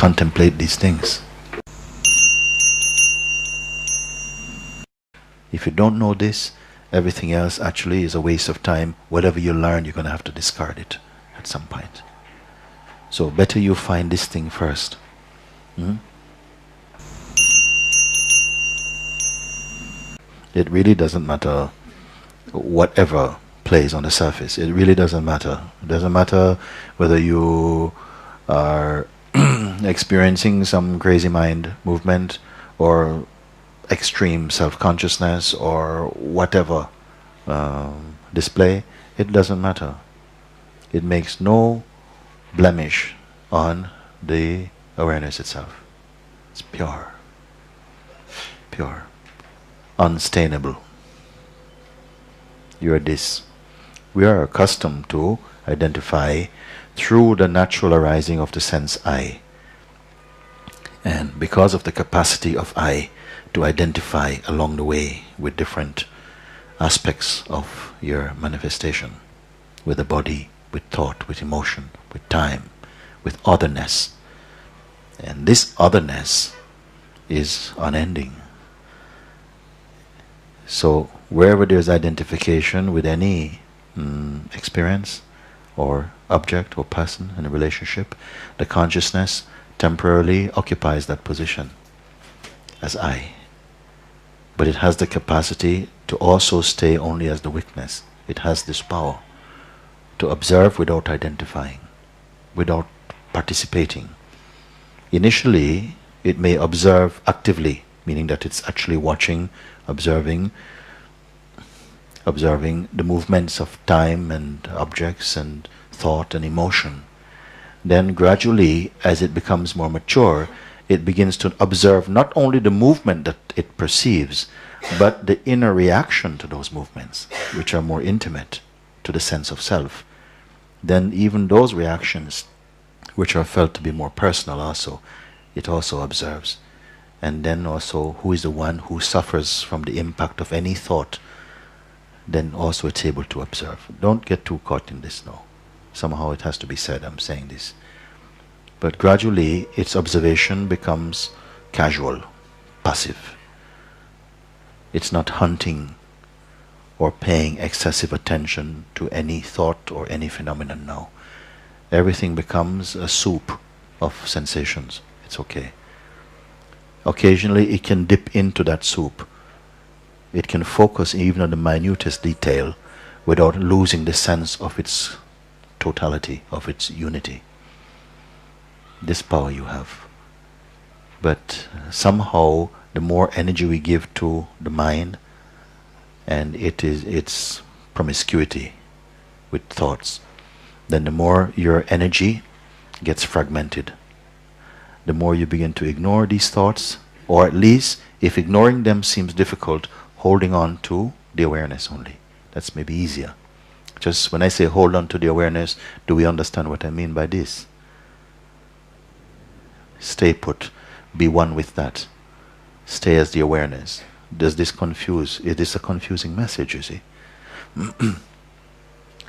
contemplate these things. If you don't know this, everything else actually is a waste of time. Whatever you learn, you're going to have to discard it at some point. So better you find this thing first. It really doesn't matter whatever plays on the surface. It really doesn't matter. It doesn't matter whether you are experiencing some crazy mind movement or extreme self-consciousness or whatever display. It doesn't matter. It makes no blemish on the awareness itself. It's pure, pure, unstainable. You are this. We are accustomed to identify through the natural arising of the sense I. And because of the capacity of I to identify along the way with different aspects of your manifestation, with the body, with thought, with emotion, with time, with otherness. And this otherness is unending. So wherever there's identification with any experience or object or person in a relationship, the consciousness temporarily occupies that position as I. But it has the capacity to also stay only as the witness. It has this power to observe without identifying, without participating. Initially, it may observe actively, meaning that it's actually watching, observing the movements of time and objects and thought and emotion. Then gradually, as it becomes more mature, it begins to observe not only the movement that it perceives, but the inner reaction to those movements, which are more intimate to the sense of self. Then even those reactions, which are felt to be more personal also, it also observes. And then also, who is the one who suffers from the impact of any thought, then also it's able to observe. Don't get too caught in this now. Somehow it has to be said, I'm saying this. But gradually, its observation becomes casual, passive. It's not hunting or paying excessive attention to any thought or any phenomenon now. Everything becomes a soup of sensations. It's okay. Occasionally it can dip into that soup. It can focus even on the minutest detail without losing the sense of its totality, of its unity. This power you have. But somehow the more energy we give to the mind and its promiscuity with thoughts, then the more your energy gets fragmented. The more you begin to ignore these thoughts, or at least if ignoring them seems difficult, holding on to the awareness only. That's maybe easier. Just when I say hold on to the awareness, do we understand what I mean by this? Stay put. Be one with that. Stay as the awareness. Does this confuse? It is a confusing message, you see.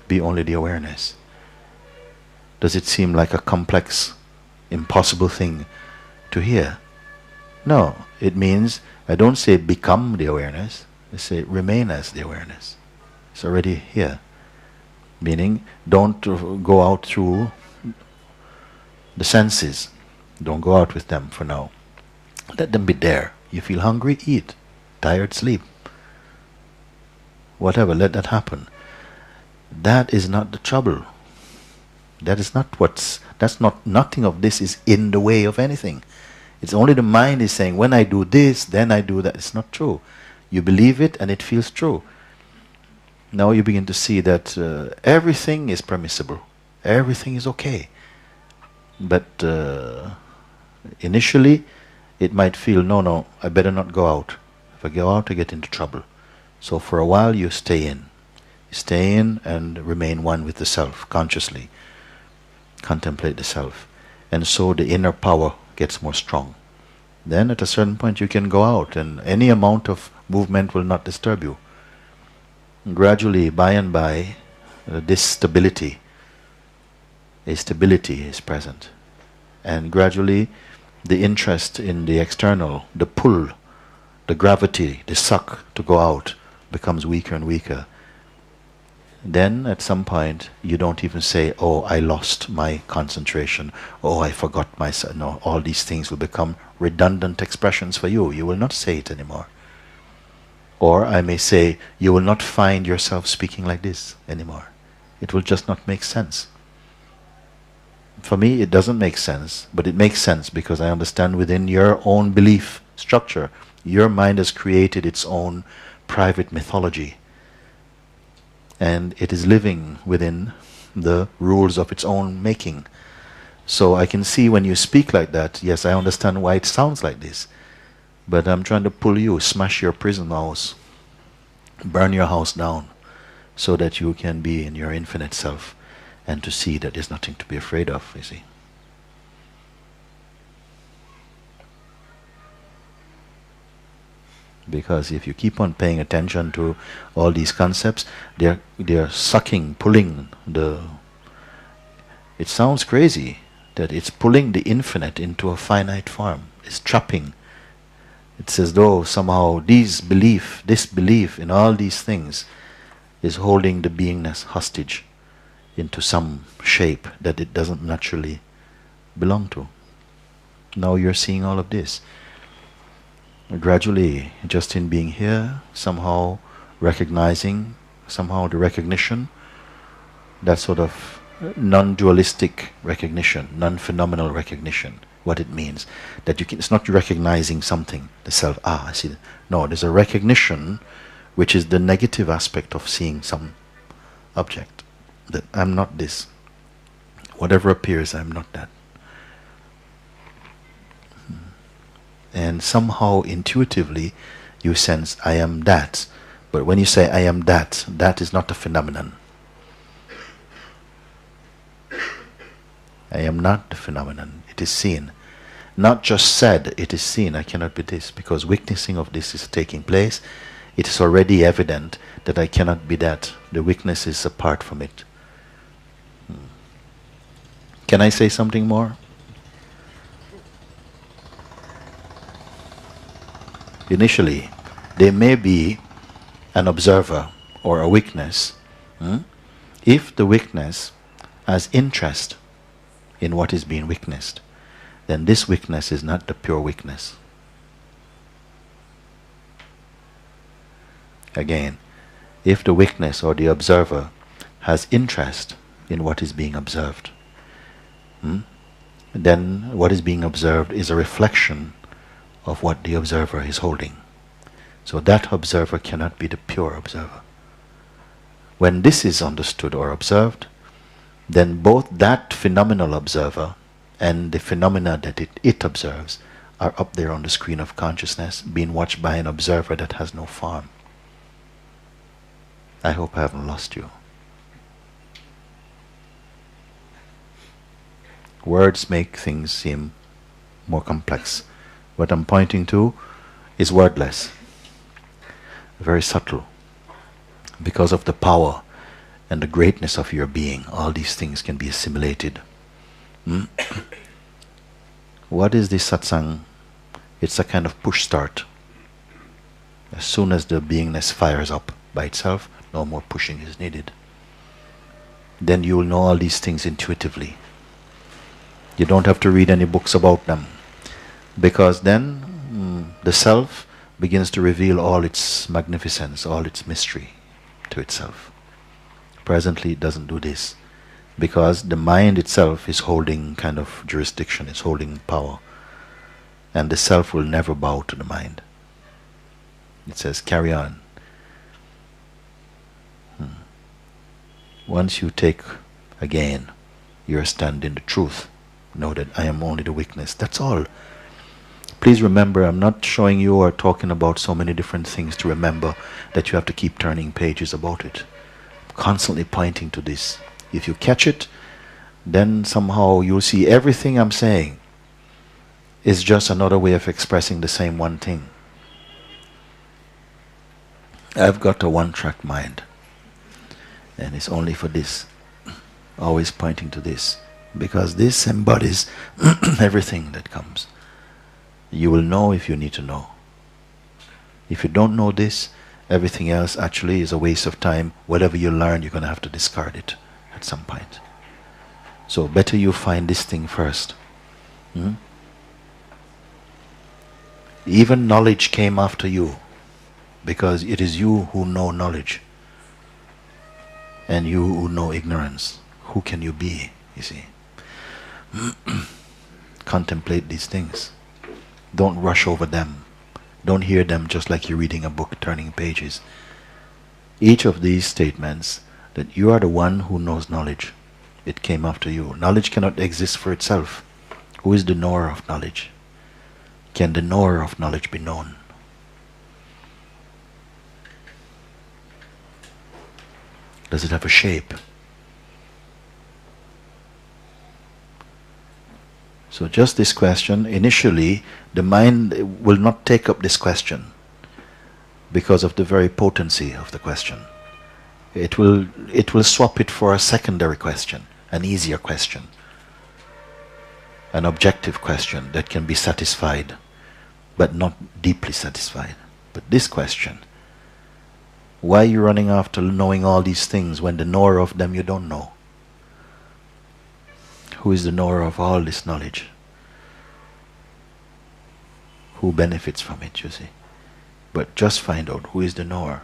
Be only the awareness. Does it seem like a complex, impossible thing to hear? No, it means I don't say become the awareness, I say remain as the awareness. It's already here. Meaning, don't go out through the senses. Don't go out with them for now. Let them be there. You feel hungry, eat. Tired, sleep. Whatever, let that happen. That is not the trouble. That is not nothing of this is in the way of anything. It's only the mind is saying, when I do this, then I do that. It's not true. You believe it and it feels true. Now you begin to see that everything is permissible. Everything is okay. But initially, it might feel, no, I better not go out. If I go out, I get into trouble. So for a while, you stay in. You stay in and remain one with the self, consciously. Contemplate the self. And so the inner power gets more strong. Then at a certain point, you can go out, and any amount of movement will not disturb you. Gradually, by and by, this stability, a stability is present. And gradually, the interest in the external, the pull, the gravity, the suck to go out becomes weaker and weaker. Then at some point you don't even say, oh, I lost my concentration, oh, I forgot myself. No, all these things will become redundant expressions for you. You will not say it anymore. Or I may say, you will not find yourself speaking like this anymore. It will just not make sense. For me, it doesn't make sense, but it makes sense because I understand within your own belief structure, your mind has created its own private mythology. And it is living within the rules of its own making. So I can see when you speak like that, yes, I understand why it sounds like this. But I'm trying to pull you, smash your prison house, burn your house down, so that you can be in your infinite self and to see that there's nothing to be afraid of, you see. Because if you keep on paying attention to all these concepts, they're sucking, pulling the... It sounds crazy that it's pulling the infinite into a finite form. It's trapping. It's as though somehow this belief in all these things is holding the beingness hostage into some shape that it doesn't naturally belong to. Now you're seeing all of this. Gradually, just in being here, somehow recognizing, somehow the recognition, that sort of non-dualistic recognition, non-phenomenal recognition, what it means. That you can, it's not recognizing something, the self, I see that. No, there's a recognition which is the negative aspect of seeing some object. That I'm not this. Whatever appears, I'm not that. And somehow intuitively you sense, I am that. But when you say, I am that, that is not a phenomenon. I am not the phenomenon. It is seen. Not just said, it is seen. I cannot be this. Because witnessing of this is taking place. It is already evident that I cannot be that. The weakness is apart from it. Can I say something more? Initially, there may be an observer or a witness. If the witness has interest in what is being witnessed, then this witness is not the pure witness. Again, if the witness or the observer has interest in what is being observed, then what is being observed is a reflection of what the observer is holding. So that observer cannot be the pure observer. When this is understood or observed, then both that phenomenal observer and the phenomena that it observes are up there on the screen of consciousness, being watched by an observer that has no form. I hope I haven't lost you. Words make things seem more complex. What I'm pointing to is wordless, very subtle. Because of the power and the greatness of your being, all these things can be assimilated. What is this satsang? It's a kind of push start. As soon as the beingness fires up by itself, no more pushing is needed. Then you will know all these things intuitively. You don't have to read any books about them. Because then the self begins to reveal all its magnificence, all its mystery to itself. Presently it doesn't do this, because the mind itself is holding kind of jurisdiction, it's holding power, and the self will never bow to the mind. It says, carry on. Once you take again your stand in the truth, know that I am only the witness. That's all. Please remember, I'm not showing you or talking about so many different things to remember that you have to keep turning pages about it. I'm constantly pointing to this. If you catch it, then somehow you'll see everything I'm saying is just another way of expressing the same one thing. I've got a one-track mind, and it's only for this, always pointing to this. Because this embodies everything that comes. You will know if you need to know. If you don't know this, everything else actually is a waste of time. Whatever you learn, you're going to have to discard it at some point. So better you find this thing first. Even knowledge came after you, because it is you who know knowledge and you who know ignorance. Who can you be, you see? Contemplate these things. Don't rush over them. Don't hear them just like you're reading a book, turning pages. Each of these statements, that you are the one who knows knowledge. It came after you. Knowledge cannot exist for itself. Who is the knower of knowledge? Can the knower of knowledge be known? Does it have a shape? So just this question, initially the mind will not take up this question because of the very potency of the question. It will swap it for a secondary question, an easier question, an objective question that can be satisfied but not deeply satisfied. But this question, why are you running after knowing all these things when the knower of them you don't know? Who is the knower of all this knowledge? Who benefits from it, you see? But just find out who is the knower.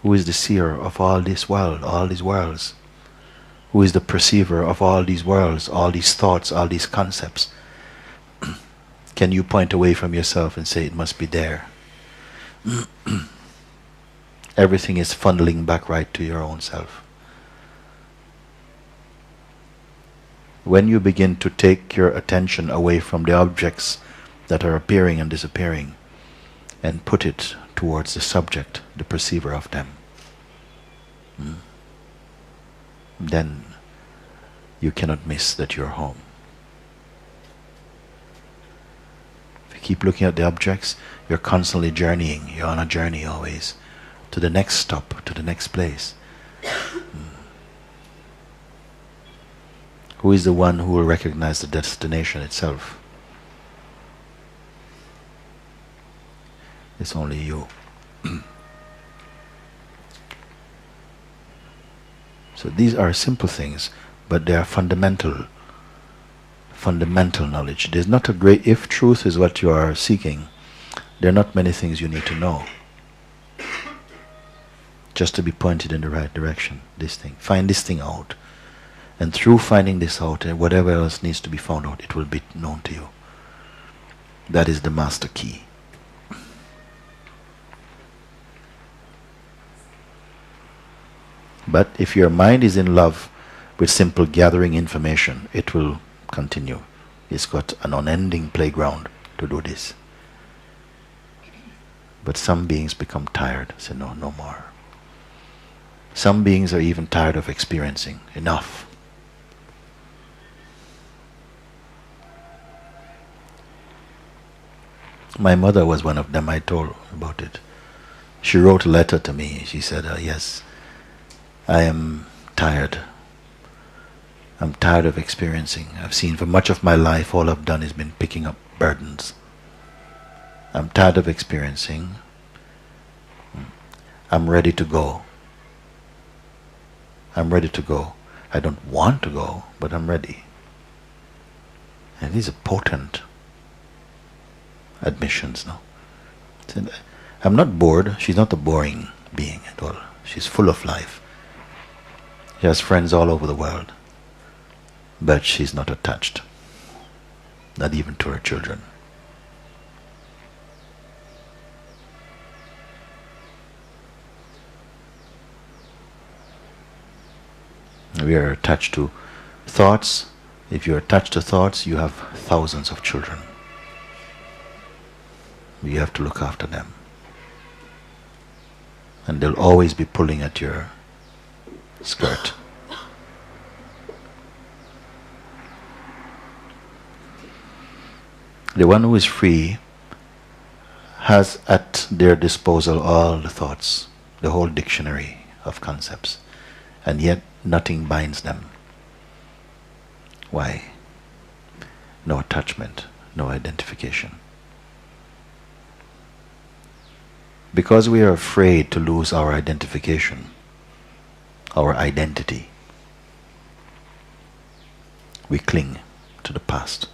Who is the seer of all this world, all these worlds? Who is the perceiver of all these worlds, all these thoughts, all these concepts? Can you point away from yourself and say it must be there? Everything is funneling back right to your own self. When you begin to take your attention away from the objects that are appearing and disappearing and put it towards the subject, the perceiver of them, then you cannot miss that you're home. If you keep looking at the objects, you're constantly journeying. You're on a journey always to the next stop, to the next place. Who is the one who will recognize the destination itself? It's only you. So these are simple things, but they are fundamental knowledge. There's not a great, if truth is what you are seeking, there are not many things you need to know just to be pointed in the right direction. This thing, find this thing out, and through finding this out, and whatever else needs to be found out, it will be known to you. That is the master key. But if your mind is in love with simple gathering information, it will continue. It's got an unending playground to do this. But some beings become tired, say no, no more. Some beings are even tired of experiencing. Enough. My mother was one of them. I told about it. She wrote a letter to me. She said, yes, I am tired. I'm tired of experiencing. I've seen for much of my life all I've done has been picking up burdens. I'm tired of experiencing. I'm ready to go. I'm ready to go. I don't want to go, but I'm ready. And these are potent admissions now. I'm not bored. She's not a boring being at all. She's full of life. She has friends all over the world. But she's not attached. Not even to her children. We are attached to thoughts. If you're attached to thoughts, you have thousands of children. You have to look after them. And they'll always be pulling at your skirt. The one who is free has at their disposal all the thoughts, the whole dictionary of concepts, and yet nothing binds them. Why? No attachment, no identification. Because we are afraid to lose our identification, our identity, we cling to the past.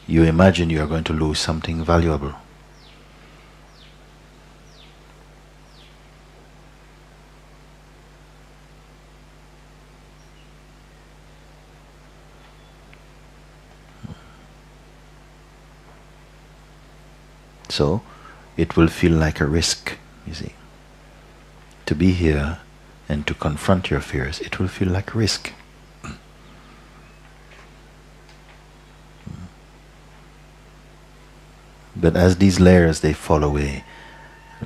You imagine you are going to lose something valuable. So, it will feel like a risk, you see. To be here and to confront your fears, it will feel like risk. But as these layers they fall away,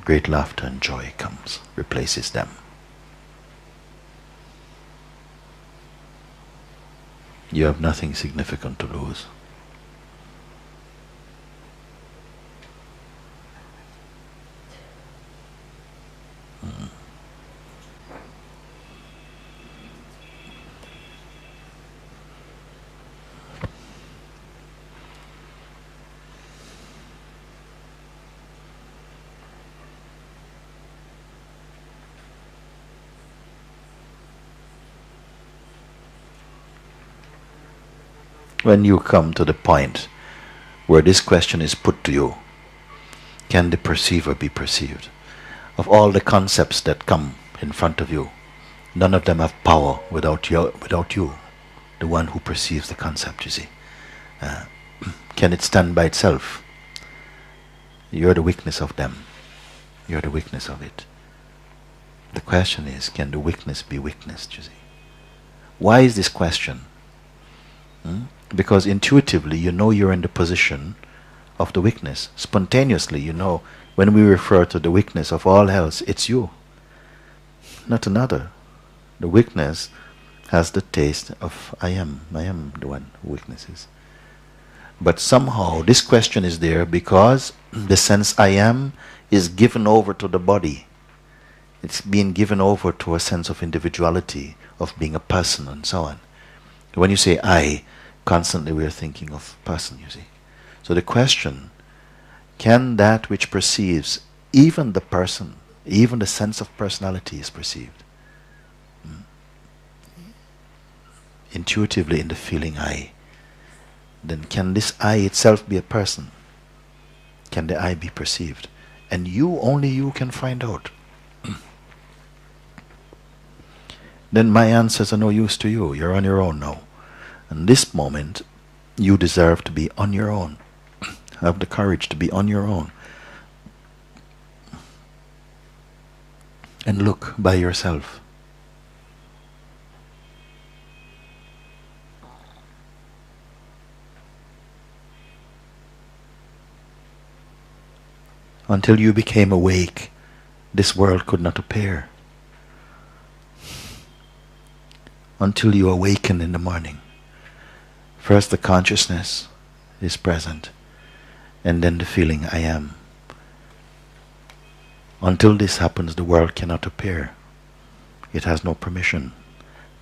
great laughter and joy comes, replaces them. You have nothing significant to lose. When you come to the point where this question is put to you, can the perceiver be perceived? Of all the concepts that come in front of you, none of them have power without you, the one who perceives the concept, you see. Can it stand by itself? You're the witness of them. You're the witness of it. The question is, can the witness be witnessed, you see? Why is this question? Because intuitively you know you're in the position of the witness. Spontaneously you know when we refer to the witness of all else, it's you, not another. The witness has the taste of I am the one who witnesses. But somehow this question is there because the sense I am is given over to the body. It's being given over to a sense of individuality, of being a person and so on. When you say I, constantly we are thinking of person, you see. So the question, can that which perceives, even the person, even the sense of personality is perceived? Intuitively in the feeling I, then can this I itself be a person? Can the I be perceived? And you, only you can find out. Then my answers are no use to you. You're on your own now. In this moment, you deserve to be on your own. Have the courage to be on your own. And look by yourself. Until you became awake, this world could not appear. Until you awaken in the morning. First the consciousness is present, and then the feeling I am. Until this happens, the world cannot appear. It has no permission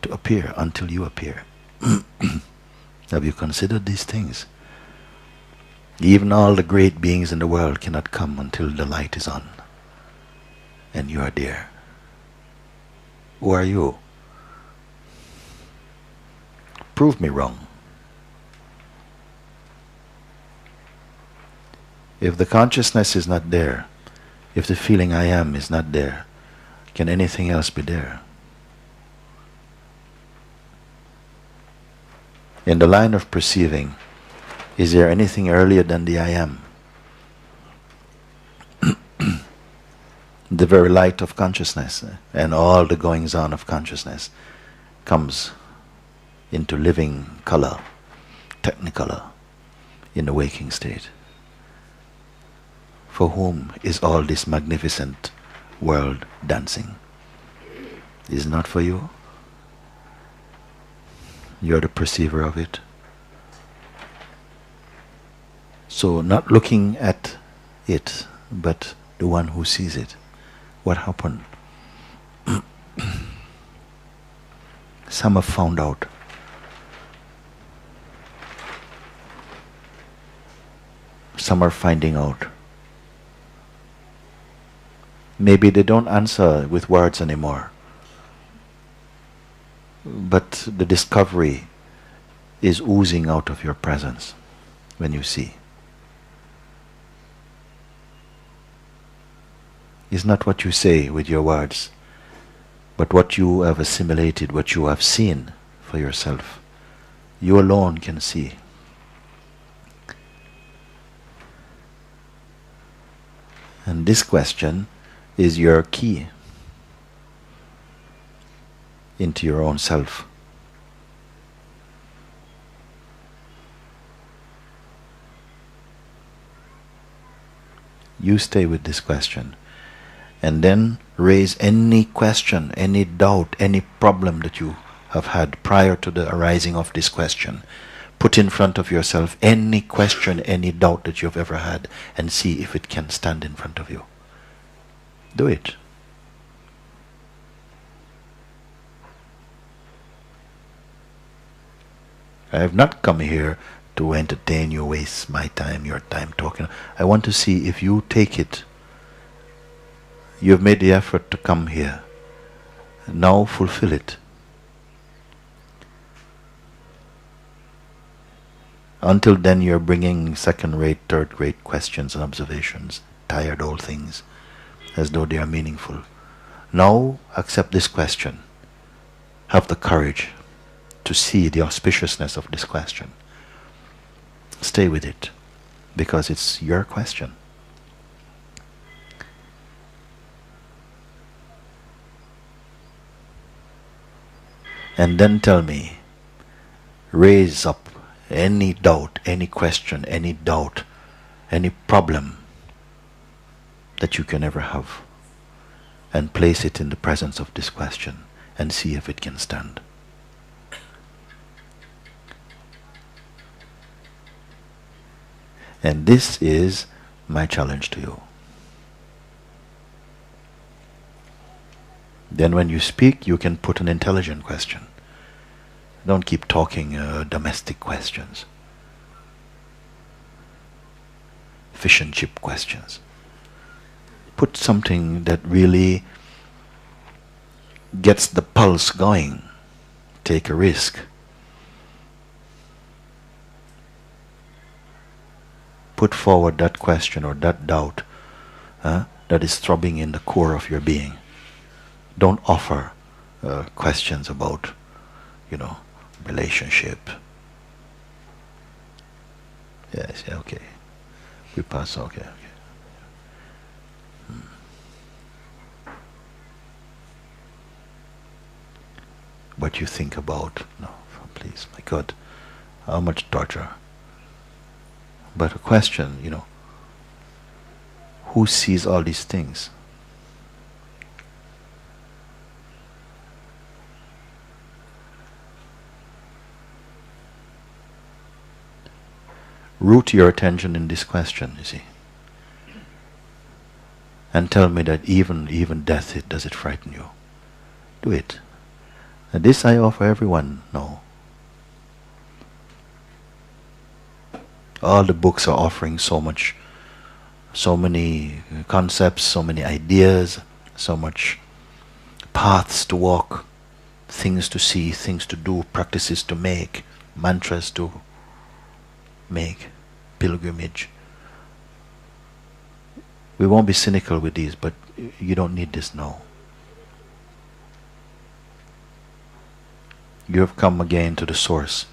to appear until you appear. Have you considered these things? Even all the great beings in the world cannot come until the light is on, and you are there. Who are you? Prove me wrong. If the consciousness is not there, if the feeling I am is not there, can anything else be there? In the line of perceiving, is there anything earlier than the I am? The very light of consciousness and all the goings on of consciousness comes into living color, technicolor, in the waking state. For whom is all this magnificent world dancing? Is it not for you? You're the perceiver of it. So not looking at it, but the one who sees it. What happened? Some have found out Some are finding out. Maybe they don't answer with words anymore, but the discovery is oozing out of your presence when you see. It's not what you say with your words, but what you have assimilated, what you have seen for yourself. You alone can see. And this question is your key into your own self. You stay with this question, and then raise any question, any doubt, any problem that you have had prior to the arising of this question. Put in front of yourself any question, any doubt that you've ever had, and see if it can stand in front of you. Do it. I have not come here to entertain you, waste my time, your time talking. I want to see if you take it. You have made the effort to come here. Now fulfill it. Until then you're bringing second-rate, third-rate questions and observations, tired old things, as though they are meaningful. Now accept this question. Have the courage to see the auspiciousness of this question. Stay with it, because it's your question. And then tell me, raise up any doubt, any question, any doubt, any problem that you can ever have, and place it in the presence of this question and see if it can stand. And this is my challenge to you. Then when you speak, you can put an intelligent question. Don't keep talking domestic questions, fish and chip questions. Put something that really gets the pulse going. Take a risk. Put forward that question or that doubt that is throbbing in the core of your being. Don't offer questions about, relationship. Yes, yeah, okay. We pass, okay. What you think about, no, please, my God, how much torture. But a question, who sees all these things? Root your attention in this question, you see. And tell me that even death, does it frighten you? Do it. And this I offer everyone, no. All the books are offering so many concepts, so many ideas, so much paths to walk, things to see, things to do, practices to make, mantras to make, pilgrimage. We won't be cynical with these, but you don't need this now. You have come again to the source.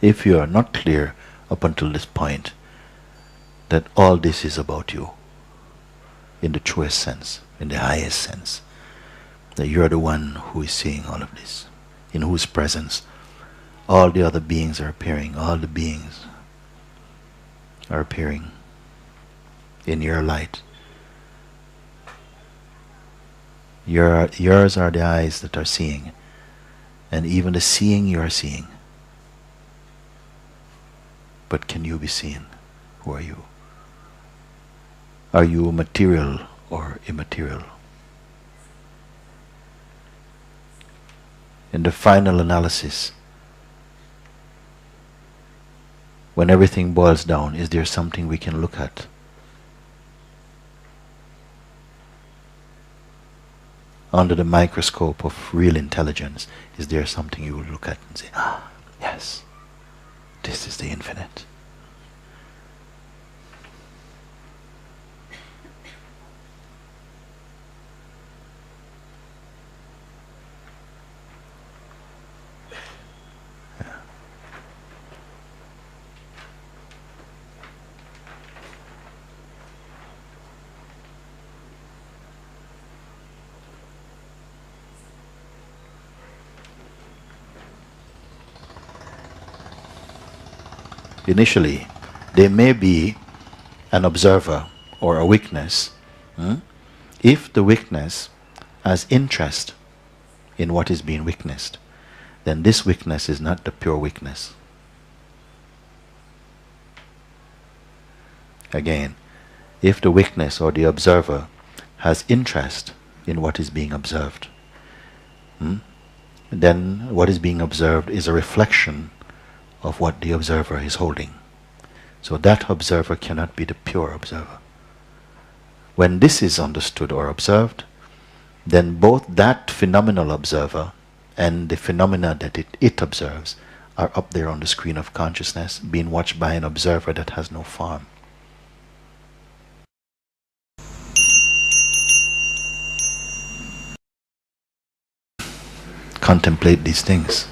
If you are not clear up until this point that all this is about you, in the truest sense, in the highest sense, that you are the one who is seeing all of this, in whose presence all the other beings are appearing, all the beings are appearing in your light. Yours are the eyes that are seeing, and even the seeing you are seeing. But can you be seen? Who are you? Are you material or immaterial? In the final analysis, when everything boils down, is there something we can look at? Under the microscope of real intelligence, is there something you will look at and say, ah, yes, this is the infinite? Initially, there may be an observer or a witness. If the witness has interest in what is being witnessed, then this witness is not the pure witness. Again, if the witness or the observer has interest in what is being observed, then what is being observed is a reflection of what the observer is holding. So that observer cannot be the pure observer. When this is understood or observed, then both that phenomenal observer and the phenomena that it observes are up there on the screen of consciousness, being watched by an observer that has no form. Contemplate these things.